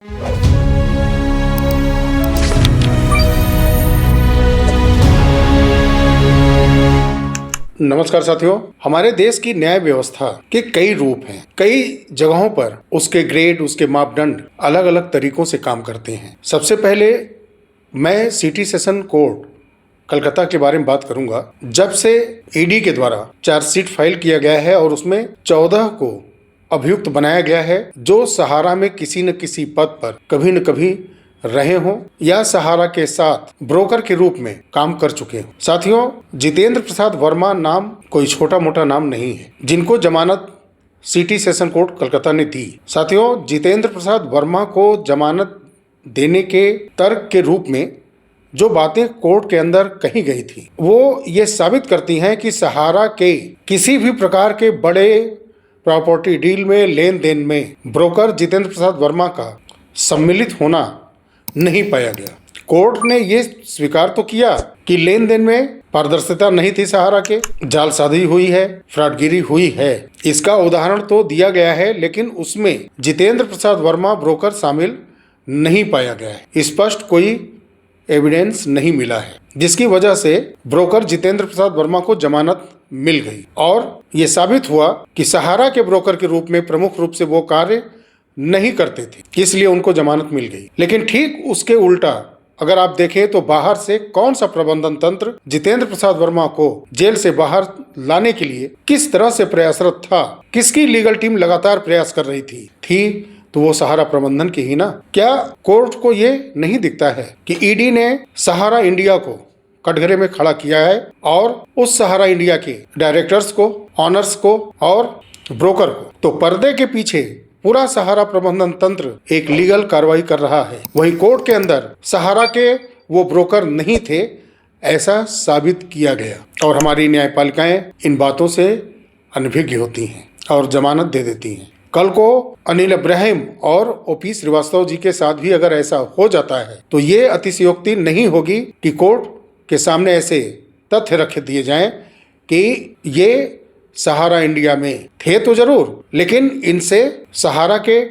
नमस्कार साथियों, हमारे देश की न्याय व्यवस्था के कई रूप हैं। कई जगहों पर उसके ग्रेड, उसके मापदंड अलग अलग तरीकों से काम करते हैं। सबसे पहले मैं सिटी सेशन कोर्ट कलकत्ता के बारे में बात करूंगा। जब से ईडी के द्वारा चार्जशीट फाइल किया गया है और उसमें 14 को अभियुक्त बनाया गया है जो सहारा में किसी न किसी पद पर कभी न कभी रहे हों या सहारा के साथ ब्रोकर के रूप में काम कर चुके हों। साथियों, जितेंद्र प्रसाद वर्मा नाम कोई छोटा मोटा नाम नहीं है, जिनको जमानत सिटी सेशन कोर्ट कलकत्ता ने दी। साथियों, जितेंद्र प्रसाद वर्मा को जमानत देने के तर्क के रूप में जो बातें कोर्ट के अंदर कही गई थी वो ये साबित करती हैं कि सहारा के किसी भी प्रकार के बड़े प्रॉपर्टी डील में, लेन देन में ब्रोकर जितेंद्र प्रसाद वर्मा का सम्मिलित होना नहीं पाया गया। कोर्ट ने ये स्वीकार तो किया कि लेन देन में पारदर्शिता नहीं थी, सहारा के जालसाजी हुई है, फ्रॉडगिरी हुई है। इसका उदाहरण तो दिया गया है, लेकिन उसमें जितेंद्र प्रसाद वर्मा ब्रोकर शामिल नहीं पाया गया है। स्पष्ट कोई एविडेंस नहीं मिला है, जिसकी वजह से ब्रोकर जितेंद्र प्रसाद वर्मा को जमानत मिल गई और ये साबित हुआ कि सहारा के ब्रोकर के रूप में प्रमुख रूप से वो कार्य नहीं करते थे, इसलिए उनको जमानत मिल गई। लेकिन ठीक उसके उल्टा अगर आप देखें तो बाहर से कौन सा प्रबंधन तंत्र जितेंद्र प्रसाद वर्मा को जेल से बाहर लाने के लिए किस तरह से प्रयासरत था, किसकी लीगल टीम लगातार प्रयास कर रही थी तो वो सहारा प्रबंधन की ही ना। क्या कोर्ट को ये नहीं दिखता है कि ईडी ने सहारा इंडिया को कटघरे में खड़ा किया है और उस सहारा इंडिया के डायरेक्टर्स को, ऑनर्स को और ब्रोकर को, तो पर्दे के पीछे पूरा सहारा प्रबंधन तंत्र एक लीगल कार्रवाई कर रहा है। वहीं कोर्ट के अंदर सहारा के वो ब्रोकर नहीं थे, ऐसा साबित किया गया और हमारी न्यायपालिकाएं इन बातों से अनभिज्ञ होती हैं और जमानत दे देती हैं। कल को अनिल इब्राहिम और ओपी श्रीवास्तव जी के साथ भी अगर ऐसा हो जाता है तो ये अतिशयोक्ति नहीं होगी कि कोर्ट के सामने ऐसे तथ्य रख दिए जाएं कि ये सहारा इंडिया में थे तो जरूर, लेकिन इनसे सहारा के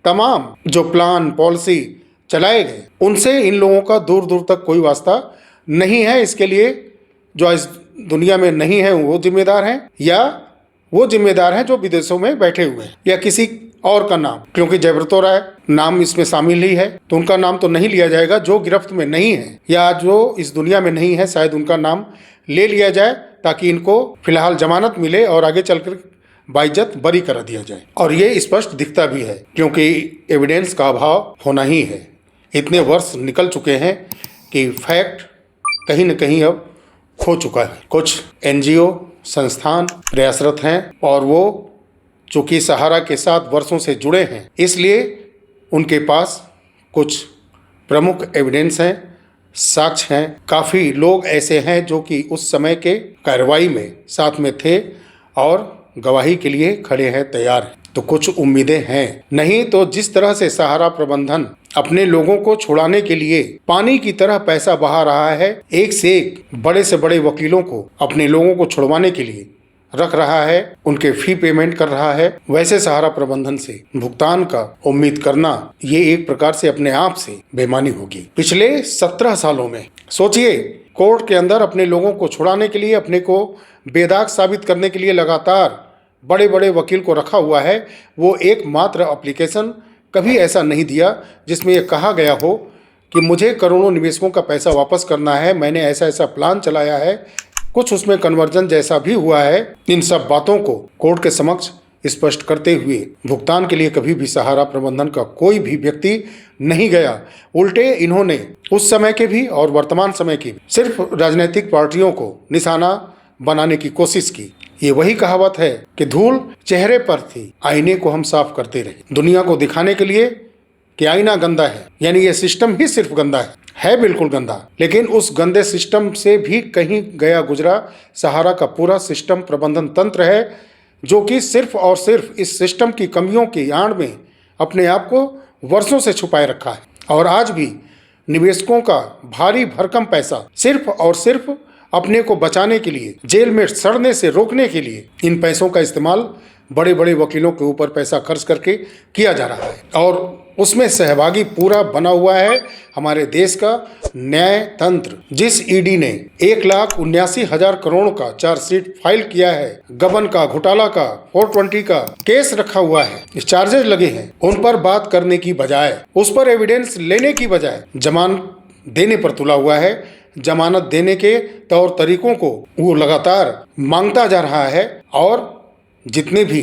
तमाम जो प्लान पॉलिसी चलाए गए उनसे इन लोगों का दूर दूर तक कोई वास्ता नहीं है। इसके लिए जो इस दुनिया में नहीं है वो जिम्मेदार हैं, या वो जिम्मेदार हैं जो विदेशों में बैठे हुए हैं, या किसी और का नाम, क्योंकि जयव्रतो राय नाम इसमें शामिल ही है तो उनका नाम तो नहीं लिया जाएगा। जो गिरफ्त में नहीं है या जो इस दुनिया में नहीं है शायद उनका नाम ले लिया जाए ताकि इनको फिलहाल जमानत मिले और आगे चलकर बाइज्जत बरी करा दिया जाए। और ये स्पष्ट दिखता भी है क्योंकि एविडेंस का अभाव होना ही है। इतने वर्ष निकल चुके हैं कि फैक्ट कहीं न कहीं अब खो चुका है। कुछ एनजीओ संस्थान प्रयासरत हैं और वो चूँकि सहारा के साथ वर्षों से जुड़े हैं, इसलिए उनके पास कुछ प्रमुख एविडेंस हैं, साक्ष्य हैं। काफ़ी लोग ऐसे हैं जो कि उस समय के कार्रवाई में साथ में थे और गवाही के लिए खड़े हैं, तैयार हैं। तो कुछ उम्मीदें हैं। नहीं तो जिस तरह से सहारा प्रबंधन अपने लोगों को छुड़ाने के लिए पानी की तरह पैसा बहा रहा है, एक से एक बड़े से बड़े वकीलों को अपने लोगों को छुड़वाने के लिए रख रहा है, उनके फी पेमेंट कर रहा है, वैसे सहारा प्रबंधन से भुगतान का उम्मीद करना ये एक प्रकार से अपने आप से बेईमानी होगी। पिछले 17 सालों में सोचिए, कोर्ट के अंदर अपने लोगों को छुड़ाने के लिए, अपने को बेदाग साबित करने के लिए लगातार बड़े बड़े वकील को रखा हुआ है। वो एकमात्र एप्लीकेशन कभी ऐसा नहीं दिया जिसमें यह कहा गया हो कि मुझे करोड़ों निवेशकों का पैसा वापस करना है, मैंने ऐसा ऐसा प्लान चलाया है, कुछ उसमें कन्वर्जन जैसा भी हुआ है। इन सब बातों को कोर्ट के समक्ष स्पष्ट करते हुए भुगतान के लिए कभी भी सहारा प्रबंधन का कोई भी व्यक्ति नहीं गया। उल्टे इन्होंने उस समय के भी और वर्तमान समय की सिर्फ राजनीतिक पार्टियों को निशाना बनाने की कोशिश की। ये वही कहावत है कि धूल चेहरे पर थी, आईने को हम साफ करते रहे। दुनिया को दिखाने के लिए कि आईना गंदा है, यानी ये सिस्टम ही सिर्फ गंदा है बिल्कुल गंदा। लेकिन उस गंदे सिस्टम से भी कहीं गया गुजरा सहारा का पूरा सिस्टम प्रबंधन तंत्र है, जो कि सिर्फ और सिर्फ इस सिस्टम की कमियों की आड़ में अपने आप को वर्षों से छुपाए रखा है। और आज भी निवेशकों का भारी भरकम पैसा सिर्फ और सिर्फ अपने को बचाने के लिए, जेल में सड़ने से रोकने के लिए इन पैसों का इस्तेमाल बड़े बड़े वकीलों के ऊपर पैसा खर्च करके किया जा रहा है। और उसमें सहभागी पूरा बना हुआ है हमारे देश का न्याय तंत्र। जिस ईडी ने 1,79,000 करोड़ का चार्जशीट फाइल किया है, गबन का, घोटाला का, 420 का केस रखा हुआ है, चार्जेस लगे हैं, उन पर बात करने की बजाय, उस पर एविडेंस लेने की बजाय जमानत देने पर तुला हुआ है। जमानत देने के तौर तरीकों को वो लगातार मांगता जा रहा है और जितने भी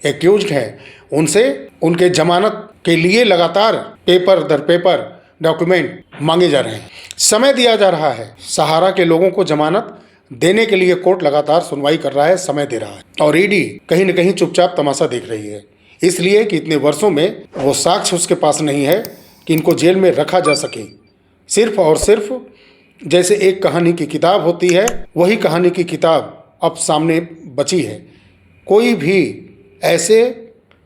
एक्यूज्ड हैं उनसे उनके जमानत के लिए लगातार पेपर दर पेपर डॉक्यूमेंट मांगे जा रहे हैं, समय दिया जा रहा है। सहारा के लोगों को जमानत देने के लिए कोर्ट लगातार सुनवाई कर रहा है, समय दे रहा है और ईडी कहीं न कहीं चुपचाप तमाशा देख रही है, इसलिए कि इतने वर्षों में वो साक्ष्य उसके पास नहीं है कि इनको जेल में रखा जा सके। सिर्फ और सिर्फ जैसे एक कहानी की किताब होती है, वही कहानी की किताब अब सामने बची है। कोई भी ऐसे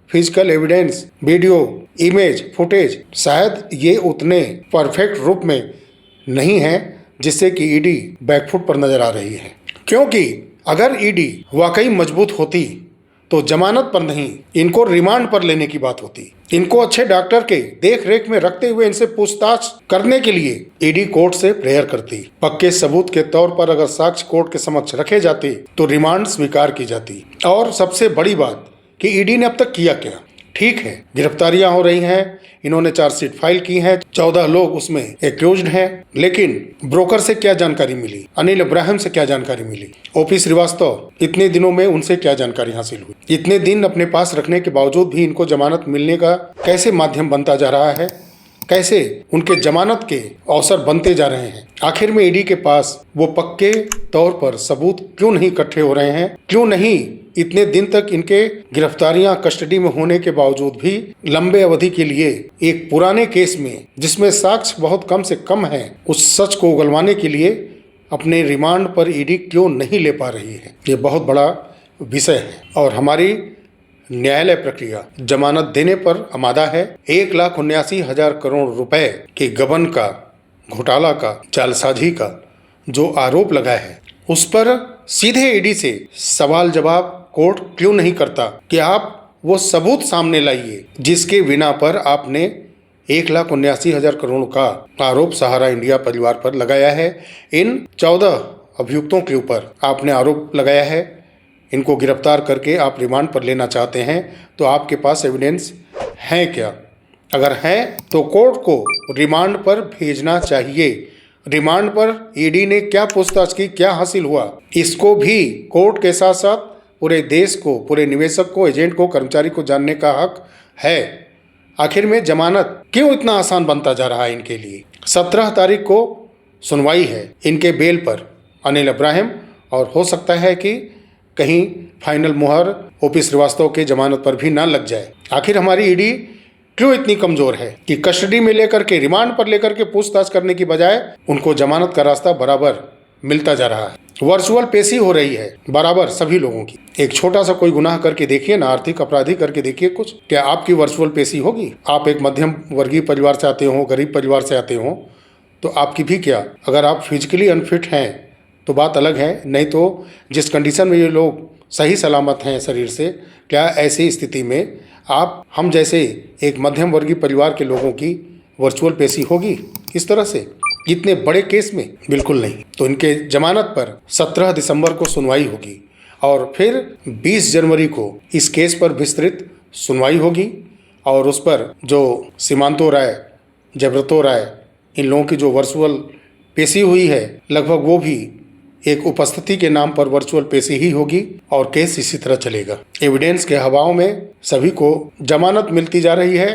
physical evidence, video, image, footage शायद ये उतने परफेक्ट रूप में नहीं है जिससे कि ईडी बैकफुट पर नजर आ रही है। क्योंकि अगर ईडी वाकई मजबूत होती तो जमानत पर नहीं, इनको रिमांड पर लेने की बात होती। इनको अच्छे डॉक्टर के देख रेख में रखते हुए इनसे पूछताछ करने के लिए ईडी कोर्ट से प्रेयर करती। पक्के सबूत के तौर पर अगर साक्ष्य कोर्ट के समक्ष रखे जाते तो रिमांड स्वीकार की जाती। और सबसे बड़ी बात कि ईडी ने अब तक किया क्या? ठीक है, गिरफ्तारियां हो रही हैं, इन्होंने चार्जशीट फाइल की है, 14 लोग उसमें एक्यूज्ड हैं, लेकिन ब्रोकर से क्या जानकारी मिली, अनिल इब्राहिम से क्या जानकारी मिली, ओपी श्रीवास्तव, इतने दिनों में उनसे क्या जानकारी हासिल हुई? इतने दिन अपने पास रखने के बावजूद भी इनको जमानत मिलने का कैसे माध्यम बनता जा रहा है? कैसे उनके जमानत के अवसर बनते जा रहे हैं? आखिर में ईडी के पास वो पक्के तौर पर सबूत क्यों नहीं इकट्ठे हो रहे हैं? क्यों नहीं इतने दिन तक इनके गिरफ्तारियां कस्टडी में होने के बावजूद भी लंबे अवधि के लिए एक पुराने केस में जिसमें साक्ष्य बहुत कम से कम है, उस सच को उगलवाने के लिए अपने रिमांड पर ईडी क्यों नहीं ले पा रही है? ये बहुत बड़ा विषय है और हमारी न्यायालय प्रक्रिया जमानत देने पर आमादा है। 1,79,000 करोड़ रुपए के गबन का, घोटाला का, जालसाजी का जो आरोप लगा है, उस पर सीधे ईडी से सवाल जवाब कोर्ट क्यों नहीं करता कि आप वो सबूत सामने लाइए जिसके बिना पर आपने 1,79,000 करोड़ का आरोप सहारा इंडिया परिवार पर लगाया है। इन 14 अभियुक्तों के ऊपर आपने आरोप लगाया है, इनको गिरफ्तार करके आप रिमांड पर लेना चाहते हैं, तो आपके पास एविडेंस है क्या? अगर है तो कोर्ट को रिमांड पर भेजना चाहिए। रिमांड पर ईडी ने क्या पूछताछ की, क्या हासिल हुआ, इसको भी कोर्ट के साथ साथ पूरे देश को, पूरे निवेशक को, एजेंट को, कर्मचारी को जानने का हक है। आखिर में जमानत क्यों इतना आसान बनता जा रहा है इनके लिए? 17 तारीख को सुनवाई है इनके बेल पर अनिल इब्राहिम, और हो सकता है कि कहीं फाइनल मुहर ओपी श्रीवास्तव के जमानत पर भी ना लग जाए। आखिर हमारी ईडी क्यों इतनी कमजोर है कि कस्टडी में लेकर के, रिमांड पर लेकर के पूछताछ करने की बजाय उनको जमानत का रास्ता बराबर मिलता जा रहा है। वर्चुअल पेशी हो रही है बराबर सभी लोगों की। एक छोटा सा कोई गुनाह करके देखिए ना, आर्थिक अपराधी करके देखिए कुछ, क्या आपकी वर्चुअल पेशी होगी? आप एक मध्यम वर्गीय परिवार से आते हो, गरीब परिवार से आते हो, तो आपकी भी क्या, अगर आप फिजिकली अनफिट हैं तो बात अलग है, नहीं तो जिस कंडीशन में ये लोग सही सलामत हैं शरीर से, क्या ऐसी स्थिति में आप, हम जैसे एक मध्यम वर्गीय परिवार के लोगों की वर्चुअल पेशी होगी इस तरह से इतने बड़े केस में? बिल्कुल नहीं। तो इनके जमानत पर 17 दिसंबर को सुनवाई होगी और फिर 20 जनवरी को इस केस पर विस्तृत सुनवाई होगी और उस पर जो सीमांतो राय, जबरतो राय, इन लोगों की जो वर्चुअल पेशी हुई है, लगभग वो भी एक उपस्थिति के नाम पर वर्चुअल पेशी ही होगी और केस इसी तरह चलेगा। एविडेंस के हवाओं में सभी को जमानत मिलती जा रही है।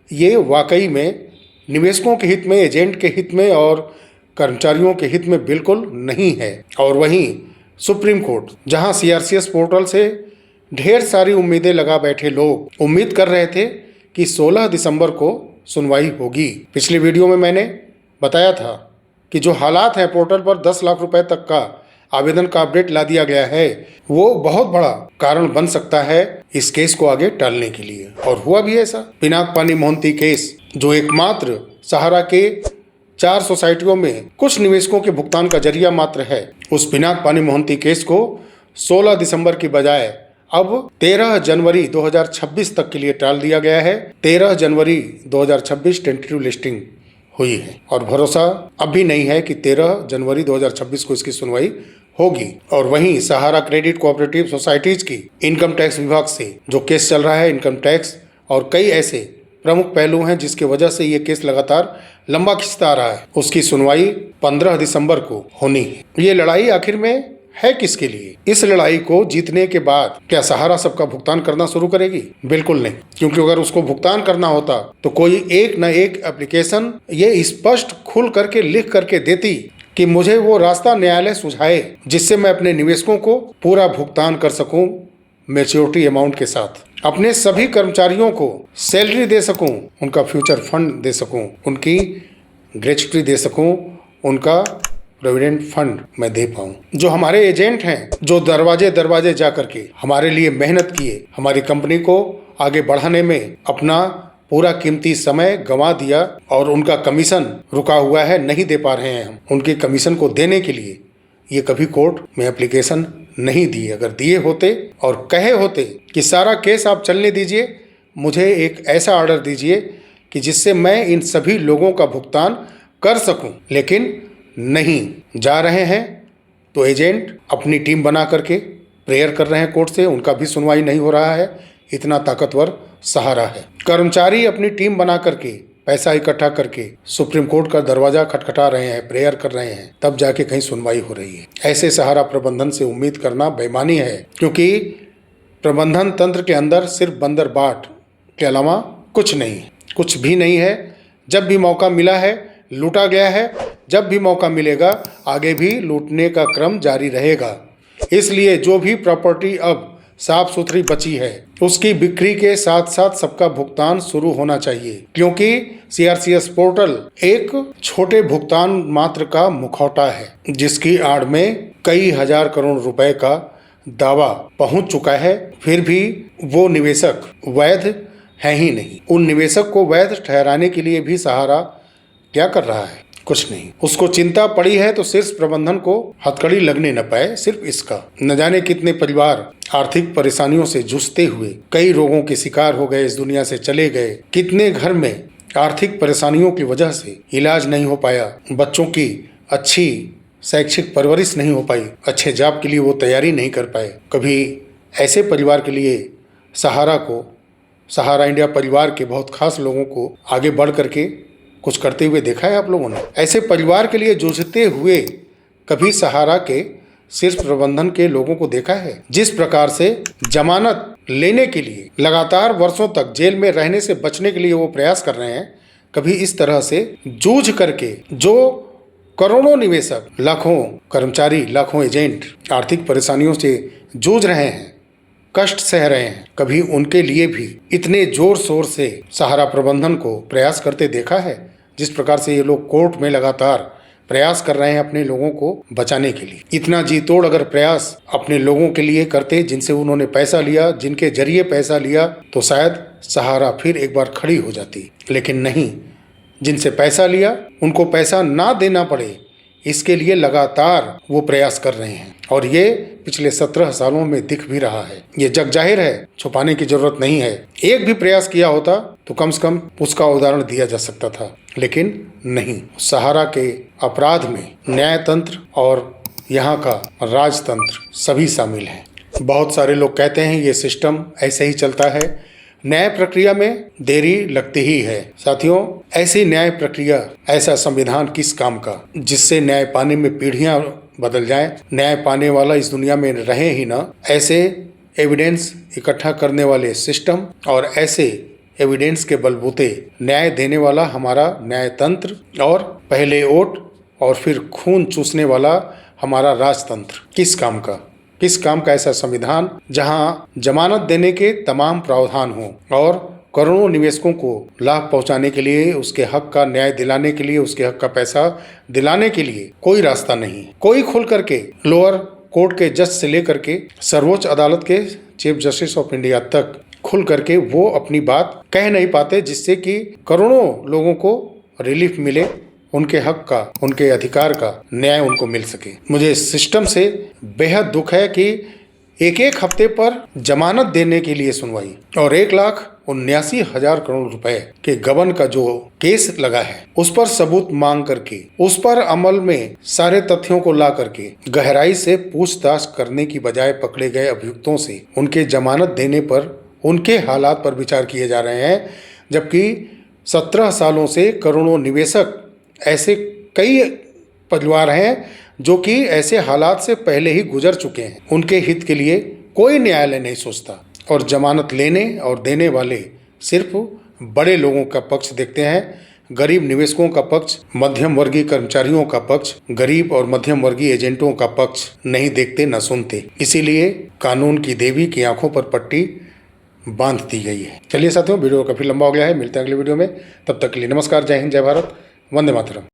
ये वाकई में निवेशकों के हित में, एजेंट के हित में और कर्मचारियों के हित में बिल्कुल नहीं है। और वहीं सुप्रीम कोर्ट, जहां सीआरसीएस पोर्टल से ढेर सारी उम्मीदें लगा बैठे लोग उम्मीद कर रहे थे कि 16 दिसंबर को सुनवाई होगी। पिछले वीडियो में मैंने बताया था कि जो हालात हैं, पोर्टल पर 10 लाख रुपए तक का आवेदन का अपडेट ला दिया गया है, वो बहुत बड़ा कारण बन सकता है इस केस को आगे टालने के लिए। और हुआ भी ऐसा। पिनाक पानी मोहंती केस, जो एकमात्र सहारा के 4 सोसाइटियों में कुछ निवेशकों के भुगतान का जरिया मात्र है, उस पिनाक पानी मोहंती केस को 16 दिसंबर की बजाय अब 13 जनवरी 2026 तक के लिए टाल दिया गया है। 13 जनवरी 2026 टेंटेटिव लिस्टिंग हुई है और भरोसा अब भी नहीं है कि 13 जनवरी 2026 को इसकी सुनवाई होगी। और वहीं सहारा क्रेडिट कोऑपरेटिव सोसाइटीज की इनकम टैक्स विभाग से जो केस चल रहा है, इनकम टैक्स और कई ऐसे प्रमुख पहलू हैं जिसकी वजह से ये केस लगातार लंबा खिंचता आ रहा है, उसकी सुनवाई 15 दिसंबर को होनी है। ये लड़ाई आखिर में है किसके लिए? इस लड़ाई को जीतने के बाद क्या सहारा सबका भुगतान करना शुरू करेगी? बिल्कुल नहीं, क्योंकि अगर उसको भुगतान करना होता तो कोई एक न एक एप्लीकेशन ये स्पष्ट खुल करके लिख करके देती कि मुझे वो रास्ता न्यायालय सुझाए जिससे मैं अपने निवेशकों को पूरा भुगतान कर सकूं मैच्योरिटी अमाउंट के साथ, अपने सभी कर्मचारियों को सैलरी दे सकूं, उनका फ्यूचर फंड दे सकूं, उनकी ग्रेच्युटी दे सकूं, उनका प्रोविडेंट फंड मैं दे पाऊं। जो हमारे एजेंट हैं, जो दरवाजे दरवाजे जा करके हमारे लिए मेहनत किए, हमारी कंपनी को आगे बढ़ाने में अपना पूरा कीमती समय गंवा दिया और उनका कमीशन रुका हुआ है, नहीं दे पा रहे हैं हम, उनके कमीशन को देने के लिए ये कभी कोर्ट में एप्लीकेशन नहीं दिए। अगर दिए होते और कहे होते कि सारा केस आप चलने दीजिए, मुझे एक ऐसा ऑर्डर दीजिए कि जिससे मैं इन सभी लोगों का भुगतान कर सकूं, लेकिन नहीं, जा रहे हैं तो एजेंट अपनी टीम बना करके प्रेयर कर रहे हैं कोर्ट से, उनका भी सुनवाई नहीं हो रहा है, इतना ताकतवर सहारा है। कर्मचारी अपनी टीम बना करके पैसा इकट्ठा करके सुप्रीम कोर्ट का दरवाजा खटखटा रहे हैं, प्रेयर कर रहे हैं, तब जाके कहीं सुनवाई हो रही है। ऐसे सहारा प्रबंधन से उम्मीद करना बेईमानी है, क्योंकि प्रबंधन तंत्र के अंदर सिर्फ बंदर बाट के अलावा कुछ नहीं है, कुछ भी नहीं है। जब भी मौका मिला है लूटा गया है, जब भी मौका मिलेगा आगे भी लूटने का क्रम जारी रहेगा। इसलिए जो भी प्रॉपर्टी अब साफ सुथरी बची है उसकी बिक्री के साथ साथ सबका भुगतान शुरू होना चाहिए, क्योंकि सीआरसीएस पोर्टल एक छोटे भुगतान मात्र का मुखौटा है जिसकी आड़ में कई हजार करोड़ रुपए का दावा पहुंच चुका है। फिर भी वो निवेशक वैध है ही नहीं। उन निवेशक को वैध ठहराने के लिए भी सहारा क्या कर रहा है? कुछ नहीं। उसको चिंता पड़ी है तो शीर्ष प्रबंधन को हथकड़ी लगने न पाए, सिर्फ इसका। न जाने कितने परिवार आर्थिक परेशानियों से जूझते हुए कई रोगों के शिकार हो गए, इस दुनिया से चले गए। कितने घर में आर्थिक परेशानियों की वजह से इलाज नहीं हो पाया, बच्चों की अच्छी शैक्षिक परवरिश नहीं हो पाई, अच्छे जॉब के लिए वो तैयारी नहीं कर पाए। कभी ऐसे परिवार के लिए सहारा इंडिया परिवार के बहुत खास लोगों को आगे बढ़ करके कुछ करते हुए देखा है आप लोगों ने? ऐसे परिवार के लिए जूझते हुए कभी सहारा के शीर्ष प्रबंधन के लोगों को देखा है? जिस प्रकार से जमानत लेने के लिए लगातार वर्षों तक जेल में रहने से बचने के लिए वो प्रयास कर रहे हैं, कभी इस तरह से जूझ करके जो करोड़ों निवेशक, लाखों कर्मचारी, लाखों एजेंट आर्थिक परेशानियों से जूझ रहे हैं, कष्ट सह रहे हैं, कभी उनके लिए भी इतने जोर शोर से सहारा प्रबंधन को प्रयास करते देखा है? जिस प्रकार से ये लोग कोर्ट में लगातार प्रयास कर रहे हैं अपने लोगों को बचाने के लिए। इतना जी तोड़ अगर प्रयास अपने लोगों के लिए करते जिनसे उन्होंने पैसा लिया, जिनके जरिए पैसा लिया, तो शायद सहारा फिर एक बार खड़ी हो जाती। लेकिन नहीं, जिनसे पैसा लिया उनको पैसा ना देना पड़े, इसके लिए लगातार वो प्रयास कर रहे हैं और ये पिछले 17 सालों में दिख भी रहा है। ये जग जाहिर है, छुपाने की जरूरत नहीं है। एक भी प्रयास किया होता तो कम से कम उसका उदाहरण दिया जा सकता था, लेकिन नहीं। सहारा के अपराध में न्यायतंत्र और यहाँ का राजतंत्र सभी शामिल हैं। बहुत सारे लोग कहते हैं ये सिस्टम ऐसे ही चलता है, न्याय प्रक्रिया में देरी लगती ही है। साथियों, ऐसी न्याय प्रक्रिया, ऐसा संविधान किस काम का जिससे न्याय पाने में पीढ़ियां बदल जाएं, न्याय पाने वाला इस दुनिया में रहे ही ना। ऐसे एविडेंस इकट्ठा करने वाले सिस्टम और ऐसे एविडेंस के बलबूते न्याय देने वाला हमारा न्यायतंत्र और पहले वोट और फिर खून चूसने वाला हमारा राजतंत्र किस काम का ऐसा संविधान जहां जमानत देने के तमाम प्रावधान हों और करोड़ों निवेशकों को लाभ पहुंचाने के लिए, उसके हक का न्याय दिलाने के लिए, उसके हक का पैसा दिलाने के लिए कोई रास्ता नहीं। कोई खुल करके लोअर कोर्ट के जज से लेकर के सर्वोच्च अदालत के चीफ जस्टिस ऑफ इंडिया तक खुल करके वो अपनी बात कह नहीं पाते, जिससे कि करोड़ों लोगों को रिलीफ मिले, उनके हक का, उनके अधिकार का न्याय उनको मिल सके। मुझे इस सिस्टम से बेहद दुख है कि एक एक हफ्ते पर जमानत देने के लिए सुनवाई और 1,79,000 करोड़ रुपए के गबन का जो केस लगा है उस पर सबूत मांग करके उस पर अमल में सारे तथ्यों को ला करके गहराई से पूछताछ करने की बजाय पकड़े गए अभियुक्तों से उनके जमानत देने पर उनके हालात पर विचार किए जा रहे हैं। जबकि 17 सालों से करोड़ों निवेशक ऐसे कई परिवार हैं जो कि ऐसे हालात से पहले ही गुजर चुके हैं। उनके हित के लिए कोई न्यायालय नहीं सोचता और जमानत लेने और देने वाले सिर्फ बड़े लोगों का पक्ष देखते हैं। गरीब निवेशकों का पक्ष, मध्यम वर्गीय कर्मचारियों का पक्ष, गरीब और मध्यम वर्गीय एजेंटों का पक्ष नहीं देखते न सुनते। इसीलिए कानून की देवी की आंखों पर पट्टी बांध दी गई है। चलिए साथियों, वीडियो काफ़ी लंबा हो गया है, मिलते हैं अगले वीडियो में। तब तक के लिए नमस्कार, जय हिंद, जय भारत, वंदे मातरम।